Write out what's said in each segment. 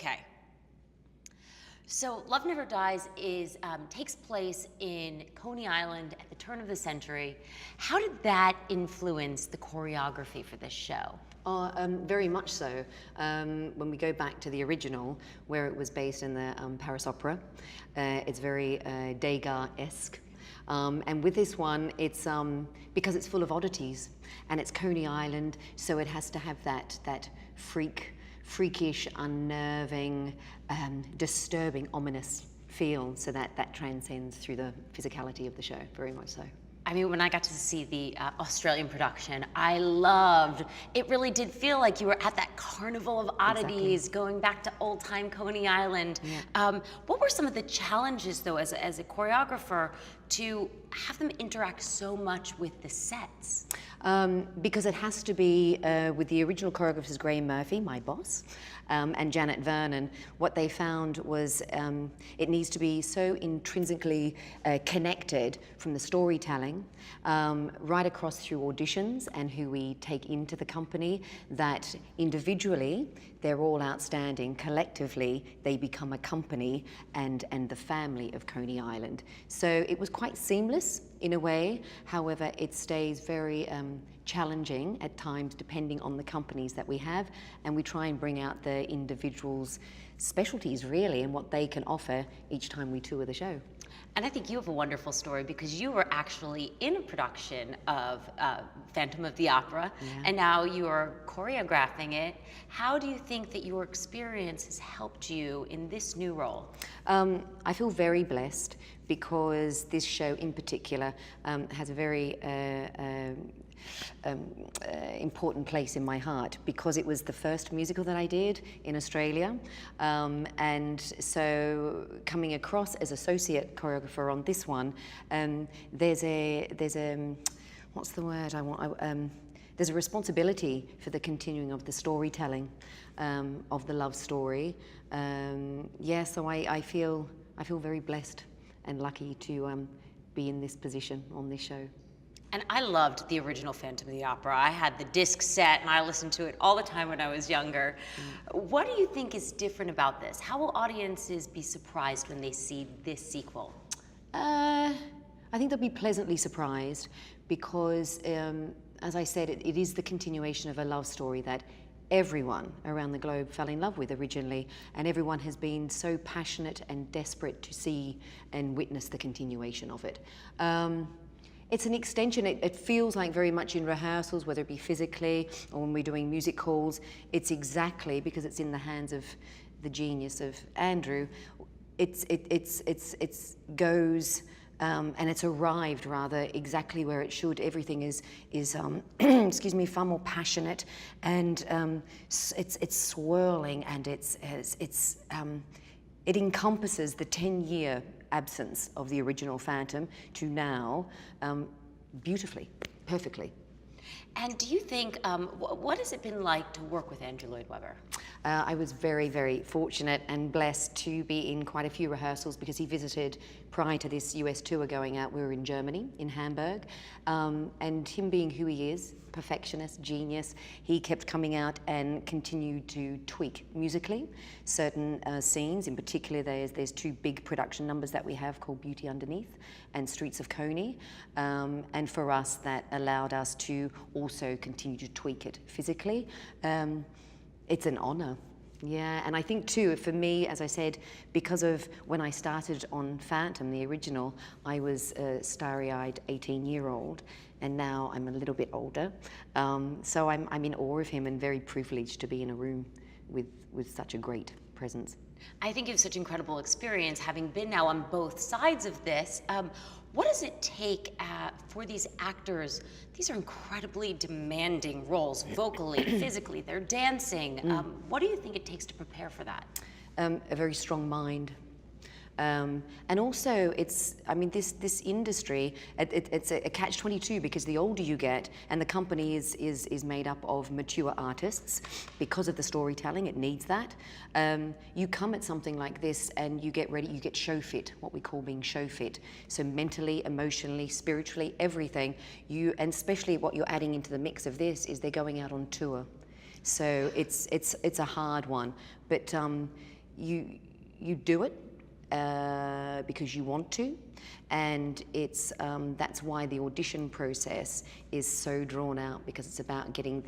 Okay. So Love Never Dies is takes place in Coney Island at the turn of the century. How did that influence the choreography for this show? Very much so. When we go back to the original, where it was based in the Paris Opera, it's very Degas-esque. And with this one, it's because it's full of oddities, and it's Coney Island, so it has to have that freakish, unnerving, disturbing, ominous feel. So that transcends through the physicality of the show, very much so. I mean, when I got to see the Australian production, I loved, it really did feel like you were at that carnival of oddities, going back to old-time Coney Island. Yeah. What were some of the challenges, though, as a choreographer, to have them interact so much with the sets? Because it has to be with the original choreographers, Graham Murphy, my boss, and Janet Vernon. What they found was it needs to be so intrinsically connected from the storytelling right across through auditions and who we take into the company, that individually they're all outstanding. Collectively, they become a company and the family of Coney Island. So it was quite seamless in a way. However, it stays very challenging at times depending on the companies that we have, and we try and bring out the individuals' specialties really and what they can offer each time we tour the show. And I think you have a wonderful story because you were actually in a production of Phantom of the Opera, and now you are choreographing it. How do you think that your experience has helped you in this new role? I feel very blessed because this show in particular has a very important place in my heart, because it was the first musical that I did in Australia, and so coming across as associate choreographer on this one, there's a what's the word I want? There's a responsibility for the continuing of the storytelling of the love story. So I feel very blessed and lucky to be in this position on this show. And I loved the original Phantom of the Opera. I had the disc set and I listened to it all the time when I was younger. What do you think is different about this? How will audiences be surprised when they see this sequel? I think they'll be pleasantly surprised because, as I said, it is the continuation of a love story that everyone around the globe fell in love with originally, and everyone has been so passionate and desperate to see and witness the continuation of it. It's an extension. It feels like very much in rehearsals, whether it be physically or when we're doing music calls. It's exactly, because it's in the hands of the genius of Andrew. It's goes and it's arrived rather exactly where it should. Everything is excuse me, far more passionate, and it's swirling, and it encompasses the 10-year absence of the original Phantom to now beautifully, perfectly. And do you think, what has it been like to work with Andrew Lloyd Webber? I was very, very fortunate and blessed to be in quite a few rehearsals because he visited prior to this US tour going out. We were in Germany, in Hamburg, and him being who he is, perfectionist, genius, he kept coming out and continued to tweak musically certain scenes. In particular, there's two big production numbers that we have called Beauty Underneath and Streets of Coney, and for us that allowed us to also continue to tweak it physically. It's an honor. Yeah, and I think too, for me, as I said, because of when I started on Phantom, the original, I was a starry-eyed 18-year-old, and now I'm a little bit older. So I'm in awe of him and very privileged to be in a room with such a great presence. I think you have such incredible experience, having been now on both sides of this. What does it take for these actors? These are incredibly demanding roles, vocally, physically, they're dancing. What do you think it takes to prepare for that? A very strong mind. And also, this industry, it's a catch-22 because the older you get, and the company is made up of mature artists because of the storytelling, it needs that. You come at something like this and you get ready, you get show fit, what we call being show fit. So mentally, emotionally, spiritually, everything. And especially what you're adding into the mix of this is they're going out on tour. So it's a hard one, but you do it because you want to, and it's that's why the audition process is so drawn out, because it's about getting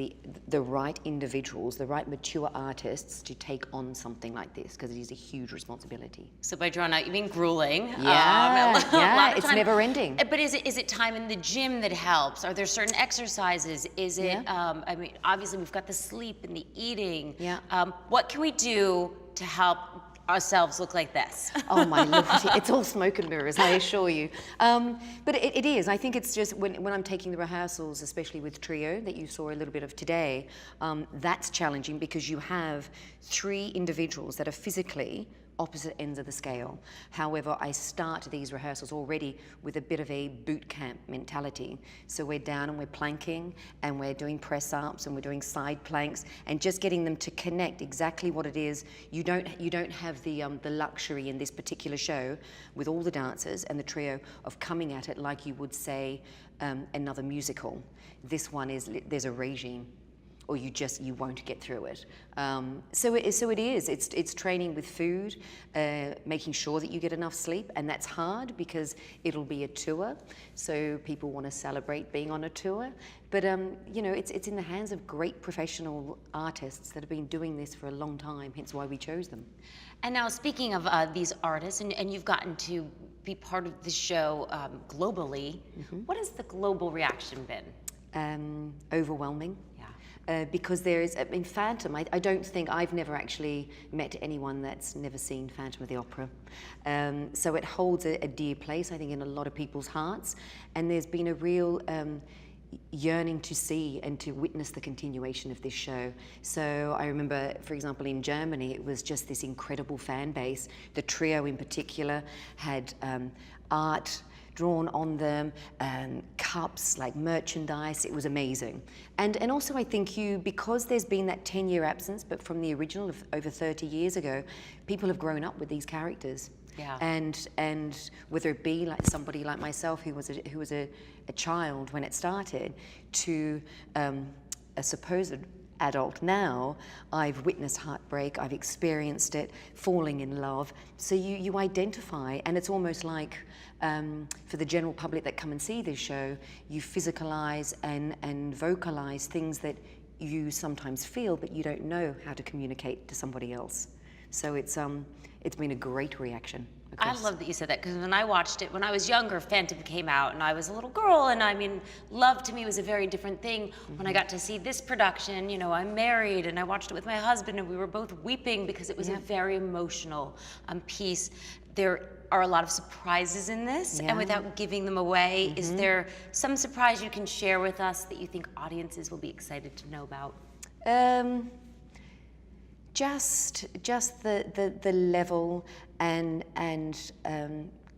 the right individuals, the right mature artists to take on something like this, because it is a huge responsibility. So by drawn out, you mean grueling? Yeah, it's never ending. But is it time in the gym that helps? Are there certain exercises? Is it? I mean, obviously we've got the sleep and the eating. Yeah. What can we do to help ourselves look like this? Oh my lord, it's all smoke and mirrors, I assure you. But it is. I think it's just when I'm taking the rehearsals, especially with trio that you saw a little bit of today, that's challenging because you have 3 individuals that are physically opposite ends of the scale. However, I start these rehearsals already with a bit of a boot camp mentality. So we're down and we're planking and we're doing press ups and we're doing side planks and just getting them to connect exactly what it is. You don't have the luxury in this particular show with all the dancers and the trio of coming at it like you would say another musical. This one is, there's a regime, or you won't get through it. So it is. It's training with food, making sure that you get enough sleep, and that's hard because it'll be a tour. So people want to celebrate being on a tour, but you know, it's in the hands of great professional artists that have been doing this for a long time. Hence why we chose them. And now, speaking of these artists, and you've gotten to be part of the show globally, what has the global reaction been? Overwhelming. Because there is, in Phantom, I don't think, I've never actually met anyone that's never seen Phantom of the Opera. So it holds a dear place, I think, in a lot of people's hearts. And there's been a real yearning to see and to witness the continuation of this show. So I remember, for example, in Germany, it was just this incredible fan base. The trio in particular had art drawn on them, cups, like merchandise. It was amazing. And also I think because there's been that 10-year absence, but from the original of over 30 years ago, people have grown up with these characters. Yeah. And whether it be like somebody like myself who was a child when it started, to a supposed adult now, I've witnessed heartbreak, I've experienced it, falling in love. So you identify, and it's almost like for the general public that come and see this show, you physicalize and vocalize things that you sometimes feel, but you don't know how to communicate to somebody else. So it's been a great reaction. I love that you said that, because when I watched it, when I was younger, Phantom came out, and I was a little girl, and I mean, love to me was a very different thing. When I got to see this production, you know, I'm married, and I watched it with my husband, and we were both weeping because it was a very emotional piece. There are a lot of surprises in this, and without giving them away, is there some surprise you can share with us that you think audiences will be excited to know about? Just the level and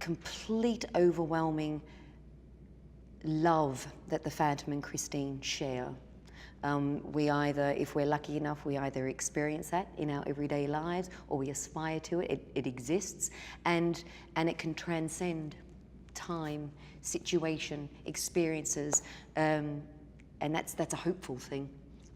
complete overwhelming love that the Phantom and Christine share. We either, if we're lucky enough, we either experience that in our everyday lives, or we aspire to it. It exists, and it can transcend time, situation, experiences, and that's a hopeful thing.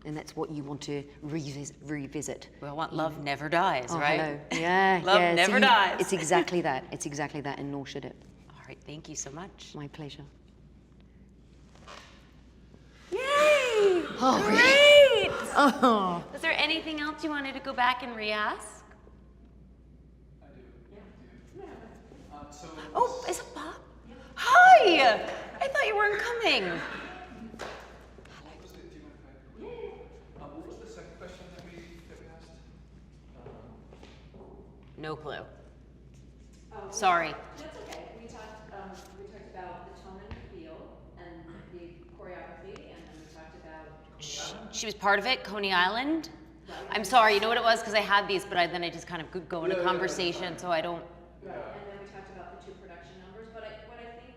And that's what you want to revisit. We all want love never dies, right? Hello. Yeah, love never dies. It's exactly that. It's exactly that, and nor should it. All right, thank you so much. My pleasure. Yay! Oh, great! Really? Oh. Was there anything else you wanted to go back and re-ask? I do. Yeah. Oh, is it Bob? Yeah. Hi! I thought you weren't coming. What was the second question that we asked? No clue. Sorry. That's okay. We talked about the tone and feel and the choreography, and then we talked about. She was part of it, Coney Island. I'm sorry, you know what it was? Because I had these, but then I just kind of could go into conversation, so I don't. Right. And then we talked about the 2 production numbers, but what I think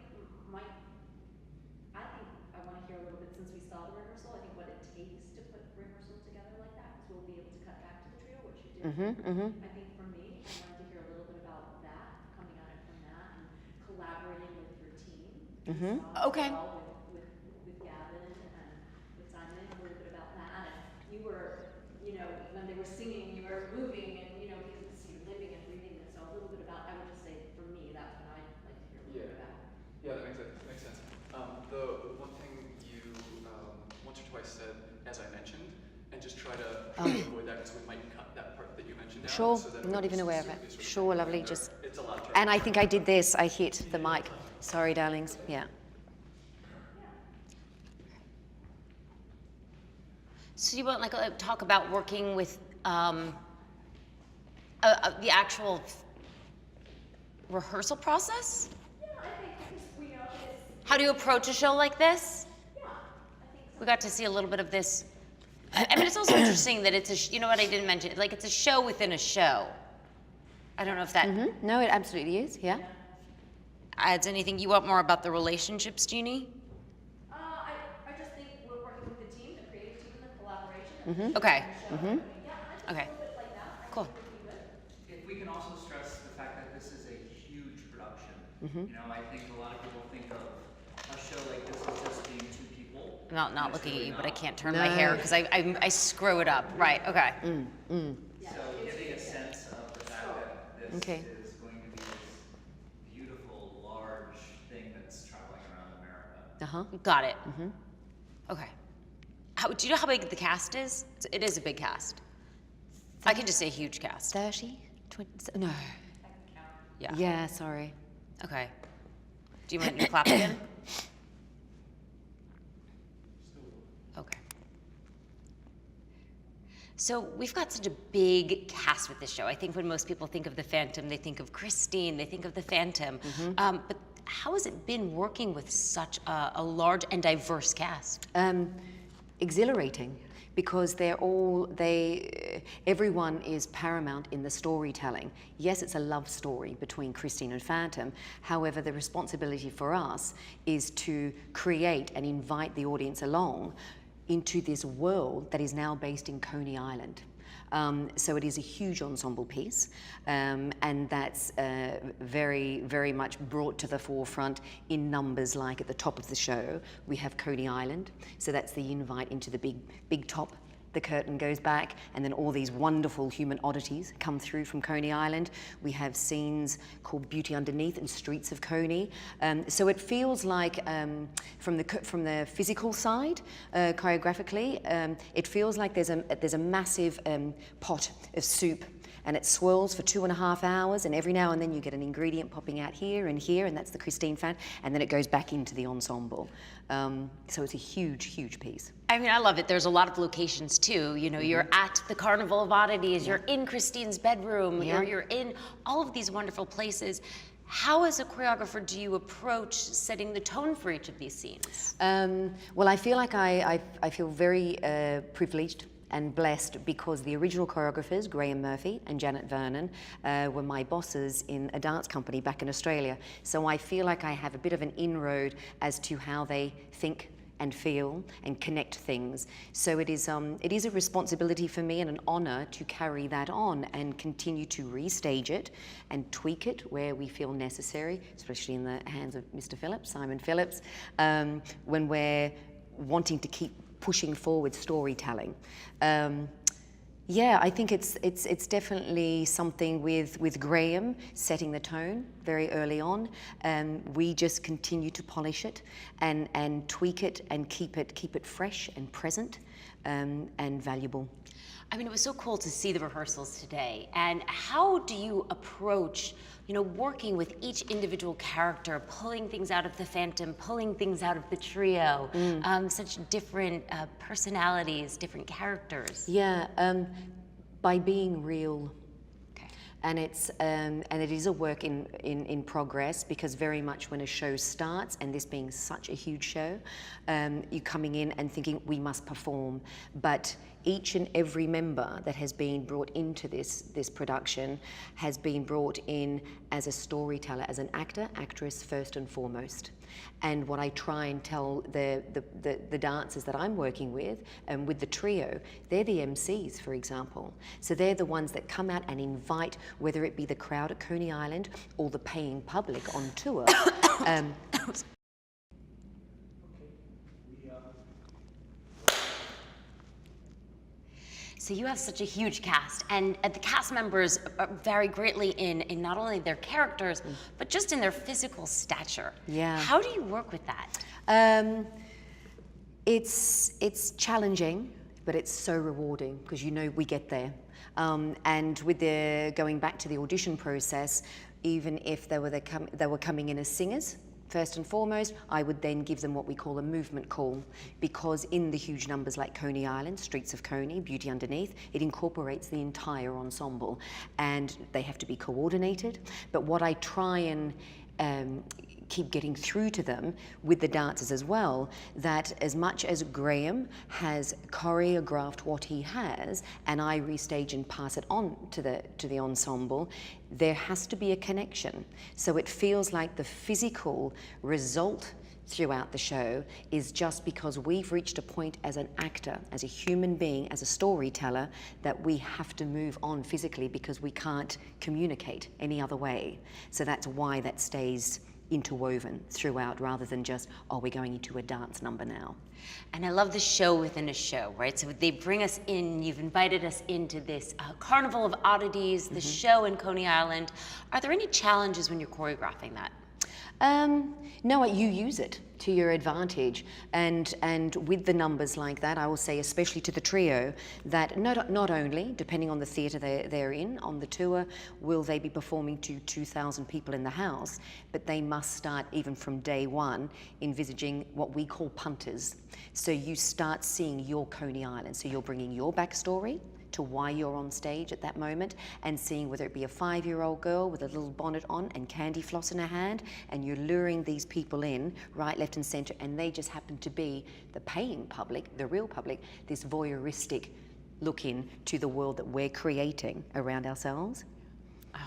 I want to hear a little bit, since we saw the rehearsal, I think what it takes to put rehearsals together like that, because we'll be able to cut back to the trio, which you did. I think for me, I wanted to hear a little bit about that, coming at it from that, and collaborating with your team. Okay. With Gavin and with Simon, a little bit about that. And you were when they were singing, you were moving, and because you're living and breathing this. So a little bit about, I would just say, for me, that's what I'd like to hear a little bit about. Yeah, that makes sense. The one thing you once or twice said, as I mentioned, and just try to avoid that because we might cut that part that you mentioned out. Sure, So that I'm not even aware of it. Sure, lovely. Just, it's a lot. and I think I did this. I hit the mic. Sorry, darlings. Yeah. So you want talk about working with the actual rehearsal process? Yeah, I think because it's. How do you approach a show like this? Yeah, I think so. We got to see a little bit of this. I mean, it's also interesting that it's you know what I didn't mention? Like it's a show within a show. I don't know if that No, it absolutely is. Yeah. adds anything. You want more about the relationships, Jeannie? I just think we're working with the team, the creative team, the collaboration. Okay. Yeah, I just Okay. a little bit like that. Cool. I think would be good. If we can also stress the fact that this is a huge production. I think a lot of people think of a show like this as just being two people. I'm not and it's looking at really you, but I not. can't turn my hair because I screw it up. Right. Okay. So giving a sense of the fact that this Okay. is going to be this beautiful, large thing that's traveling around America. Got it. Okay. Do you know how big the cast is? It is a big cast. I can just say huge cast. 30? 20? No. Yeah. Yeah, sorry. Okay. Do you want me to clap again? Okay. So we've got such a big cast with this show. I think when most people think of the Phantom, they think of Christine, they think of the Phantom. But how has it been working with such a large and diverse cast? Exhilarating, because everyone is paramount in the storytelling. Yes, it's a love story between Christine and Phantom. However, the responsibility for us is to create and invite the audience along into this world that is now based in Coney Island. So it is a huge ensemble piece, and that's very, very much brought to the forefront in numbers. Like at the top of the show, we have Coney Island, so that's the invite into the big top. The curtain goes back, and then all these wonderful human oddities come through from Coney Island. We have scenes called Beauty Underneath and Streets of Coney. So it feels like, from the physical side, choreographically, it feels like there's a massive pot of soup, and it swirls for 2.5 hours, and every now and then you get an ingredient popping out here, and that's the Christine fan, and then it goes back into the ensemble. So it's a huge, huge piece. I mean, I love it. There's a lot of locations too. You're at the Carnival of Oddities, you're in Christine's bedroom, you're in all of these wonderful places. How, as a choreographer, do you approach setting the tone for each of these scenes? Well, I feel like I feel very privileged and blessed, because the original choreographers, Graham Murphy and Janet Vernon, were my bosses in a dance company back in Australia. So I feel like I have a bit of an inroad as to how they think and feel and connect things. So it is a responsibility for me and an honor to carry that on and continue to restage it and tweak it where we feel necessary, especially in the hands of Mr. Phillips, Simon Phillips, when we're wanting to keep pushing forward storytelling. Yeah, I think it's definitely something with Graham setting the tone very early on. We just continue to polish it and tweak it and keep it fresh and present and valuable. I mean, it was so cool to see the rehearsals today. And how do you approach, working with each individual character, pulling things out of the Phantom, pulling things out of the trio, such different personalities, different characters? Yeah, by being real. Okay. And it is a work in progress, because very much when a show starts, and this being such a huge show, you're coming in and thinking we must perform, but each and every member that has been brought into this production has been brought in as a storyteller, as an actor, actress first and foremost. And what I try and tell the dancers that I'm working with, and with the trio, they're the MCs, for example. So they're the ones that come out and invite, whether it be the crowd at Coney Island or the paying public on tour. So you have such a huge cast, and the cast members vary greatly in not only their characters, but just in their physical stature. Yeah. How do you work with that? It's challenging, but it's so rewarding because you know we get there. And with the going back to the audition process, even if they were coming in as singers, first and foremost, I would then give them what we call a movement call, because in the huge numbers like Coney Island, Streets of Coney, Beauty Underneath, it incorporates the entire ensemble, and they have to be coordinated. But what I try and keep getting through to them with the dancers as well, that as much as Graham has choreographed what he has and I restage and pass it on to the ensemble, there has to be a connection. So it feels like the physical result throughout the show is just because we've reached a point as an actor, as a human being, as a storyteller, that we have to move on physically because we can't communicate any other way. So that's why that stays interwoven throughout, rather than just, oh, we're going into a dance number now. And I love the show within a show, right? So they bring us in, you've invited us into this carnival of oddities, the show in Coney Island. Are there any challenges when you're choreographing that? No, you use it to your advantage, and with the numbers like that, I will say, especially to the trio, that not only, depending on the theatre they're in on the tour, will they be performing to 2,000 people in the house, but they must start even from day one envisaging what we call punters. So you start seeing your Coney Island, so you're bringing your backstory to why you're on stage at that moment, and seeing whether it be a 5-year-old girl with a little bonnet on and candy floss in her hand, and you're luring these people in right, left and centre, and they just happen to be the paying public, the real public, this voyeuristic look in to the world that we're creating around ourselves.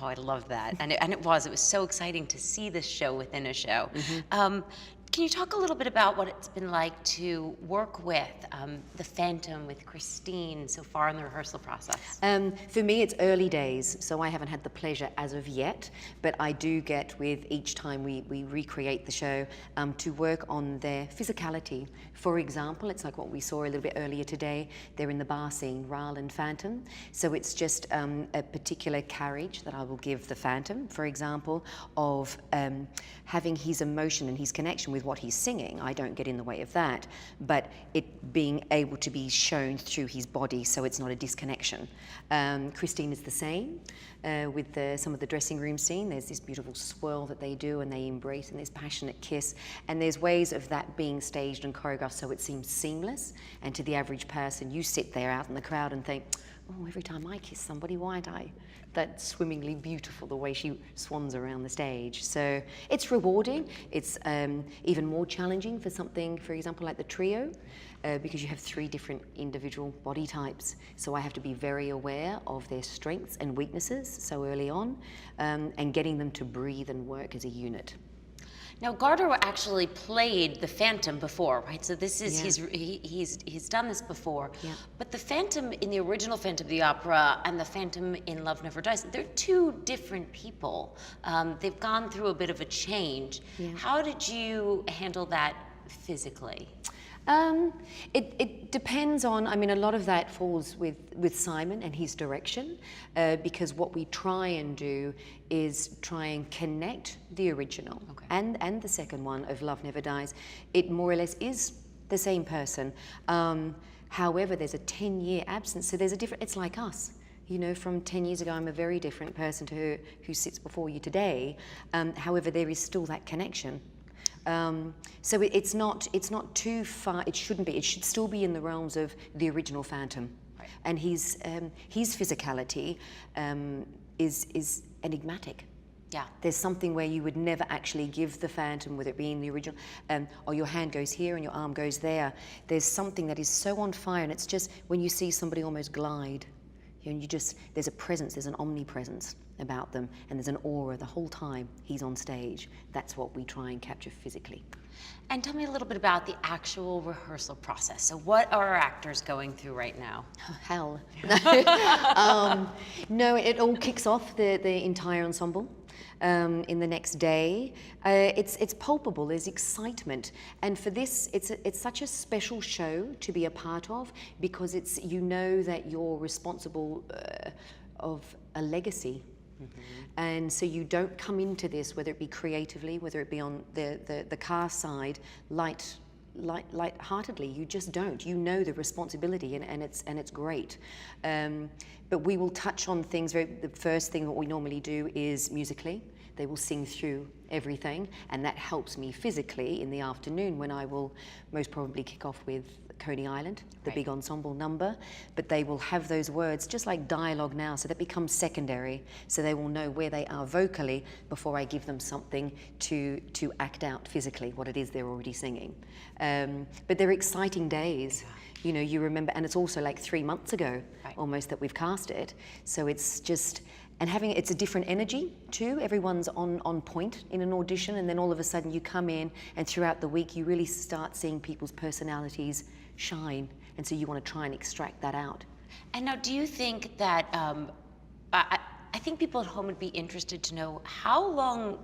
Oh, I love that. And it was so exciting to see this show within a show. Can you talk a little bit about what it's been like to work with the Phantom, with Christine, so far in the rehearsal process? For me, it's early days, so I haven't had the pleasure as of yet, but I do get, with each time we recreate the show, to work on their physicality. For example, it's like what we saw a little bit earlier today. They're in the bar scene, Ral and Phantom. So it's just a particular carriage that I will give the Phantom, for example, of having his emotion and his connection with what he's singing. I don't get in the way of that, but it being able to be shown through his body, so it's not a disconnection. Christine is the same with some of the dressing room scene. There's this beautiful swirl that they do, and they embrace, and this passionate kiss, and there's ways of that being staged and choreographed so it seems seamless. And to the average person, you sit there out in the crowd and think, oh, every time I kiss somebody, why don't I? That's swimmingly beautiful, the way she swans around the stage. So it's rewarding. It's even more challenging for something, for example, like the trio, because you have 3 different individual body types. So I have to be very aware of their strengths and weaknesses so early on, and getting them to breathe and work as a unit. Now, Gardner actually played the Phantom before, right? So this is, Yeah. he's done this before. Yeah. But the Phantom in the original Phantom of the Opera and the Phantom in Love Never Dies, they're 2 different people. They've gone through a bit of a change. Yeah. How did you handle that physically? It depends on, I mean, a lot of that falls with Simon and his direction, because what we try and do is try and connect the original and the second one of Love Never Dies. It more or less is the same person. However, there's a 10-year absence, so there's a different, it's like us. You know, from 10 years ago, I'm a very different person to her who sits before you today. However, there is still that connection. So it's not too far. It shouldn't be. It should still be in the realms of the original Phantom, right. And his physicality is enigmatic. Yeah. There's something where you would never actually give the Phantom, whether it be in the original, or your hand goes here and your arm goes there. There's something that is so on fire, and it's just when you see somebody almost glide, and there's a presence, there's an omnipresence about them, and there's an aura the whole time he's on stage. That's what we try and capture physically. And tell me a little bit about the actual rehearsal process. So what are our actors going through right now? Oh, hell. No, it all kicks off the entire ensemble. in the next day. It's palpable, there's excitement. And for this, it's such a special show to be a part of, because it's, you know that you're responsible of a legacy. And so you don't come into this, whether it be creatively, whether it be on the car side, light-heartedly. You just don't. You know the responsibility, and it's great. But we will touch on things. The first thing that we normally do is musically. They will sing through everything, and that helps me physically in the afternoon, when I will most probably kick off with Coney Island, the big ensemble number. But they will have those words just like dialogue now, so that becomes secondary, so they will know where they are vocally before I give them something to act out physically what it is they're already singing. But they're exciting days. You know, you remember, and it's also like 3 months ago almost that we've cast it, so it's just, and it's a different energy too. Everyone's on point in an audition, and then all of a sudden you come in, and throughout the week you really start seeing people's personalities shine, and so you want to try and extract that out. And now, do you think that, I think people at home would be interested to know how long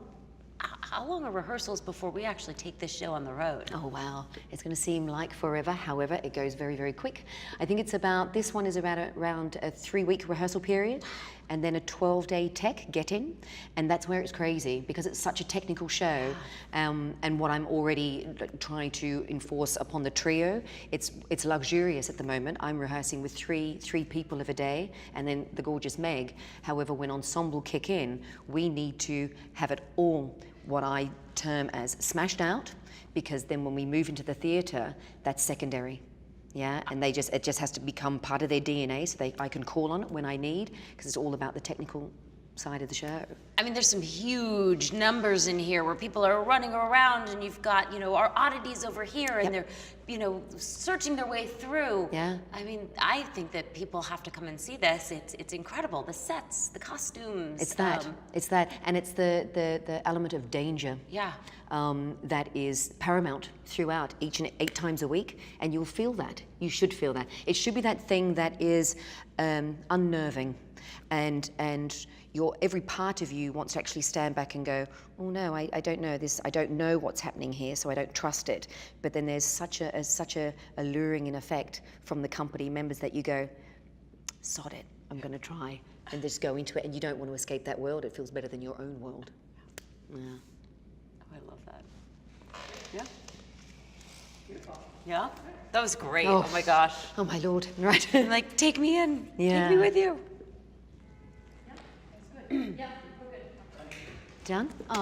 are rehearsals before we actually take this show on the road? Oh wow, it's going to seem like forever. However, it goes very, very quick. I think this one is about around a 3-week rehearsal period, and then a 12-day tech get-in, and that's where it's crazy, because it's such a technical show. And what I'm already trying to enforce upon the trio, it's luxurious at the moment. I'm rehearsing with three people of a day, and then the gorgeous Meg. However, when ensemble kick in, we need to have it all, what I term as smashed out, because then when we move into the theatre, that's secondary. Yeah, and it just has to become part of their DNA, so I can call on it when I need, because it's all about the technical side of the show. I mean, there's some huge numbers in here where people are running around, and you've got, our oddities over here, and they're, searching their way through. Yeah. I mean, I think that people have to come and see this. It's incredible. The sets, the costumes. It's that. And it's the element of danger. Yeah. That is paramount throughout, each and 8 times a week, and you'll feel that. You should feel that. It should be that thing that is unnerving, and every part of you wants to actually stand back and go, oh no, I don't know this, I don't know what's happening here, so I don't trust it. But then there's such a alluring in effect from the company members that you go, sod it, I'm going to try, and just go into it, and you don't want to escape that world. It feels better than your own world. Yeah. I love that. Yeah. Beautiful. Yeah? That was great. Oh. Oh my gosh. Oh my Lord, right. Like, take me in. Yeah. Take me with you. Yeah, that's good. Yeah, we're good. Done? Oh.